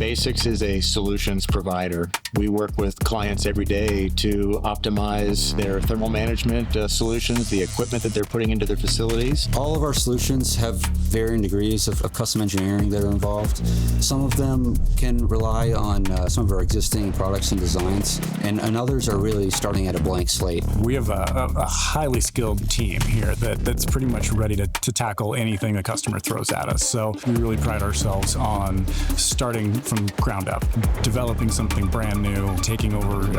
BASX is a solutions provider. We work with clients every day to optimize their thermal management solutions, the equipment that they're putting into their facilities. All of our solutions have varying degrees of custom engineering that are involved. Some of them can rely on some of our existing products and designs, and others are really starting at a blank slate. We have a highly skilled team here that's pretty much ready to tackle anything the customer throws at us. So we really pride ourselves on starting from ground up, developing something brand new, taking over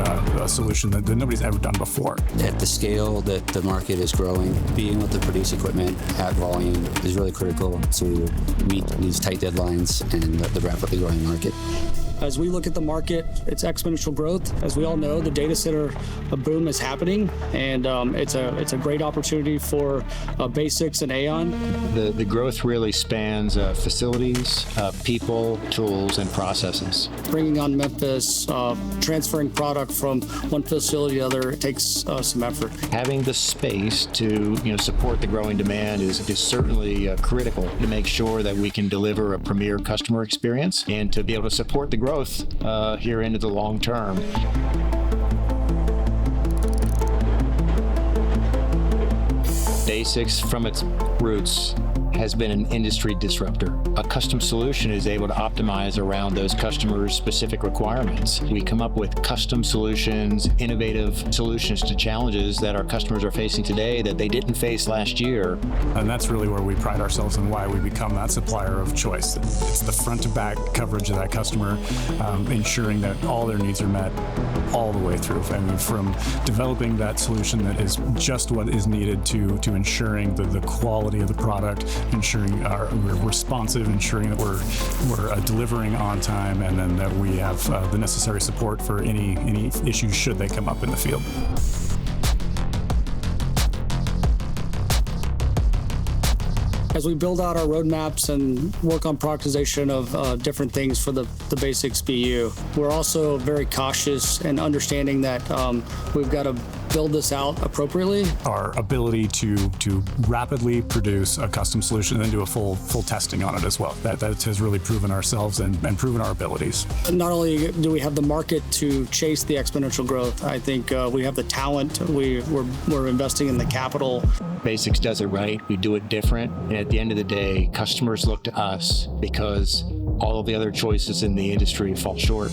a solution that nobody's ever done before. At the scale that the market is growing, being able to produce equipment at volume is really critical to meet these tight deadlines and the rapidly growing market. As we look at the market, it's exponential growth. As we all know, the data center boom is happening, and it's a great opportunity for BASX and Aon. The growth really spans facilities, people, tools, and processes. Bringing on Memphis, transferring product from one facility to the other, it takes some effort. Having the space to support the growing demand is certainly critical to make sure that we can deliver a premier customer experience and to be able to support the growth here into the long term. BASX, from its roots, has been an industry disruptor. A custom solution is able to optimize around those customers' specific requirements. We come up with custom solutions, innovative solutions to challenges that our customers are facing today that they didn't face last year. And that's really where we pride ourselves and why we become that supplier of choice. It's the front to back coverage of that customer, ensuring that all their needs are met all the way through. I mean, from developing that solution that is just what is needed to ensuring the quality of the product, ensuring we're responsive, ensuring that we're delivering on time, and then that we have the necessary support for any issues should they come up in the field. As we build out our roadmaps and work on productization of different things for the BASX BU, we're also very cautious and understanding that we've got to build this out appropriately. Our ability to rapidly produce a custom solution and do a full testing on it as well. That has really proven ourselves and proven our abilities. Not only do we have the market to chase the exponential growth, I think we have the talent. We're investing in the capital. BASX does it right. We do it different. And at the end of the day, customers look to us because all of the other choices in the industry fall short.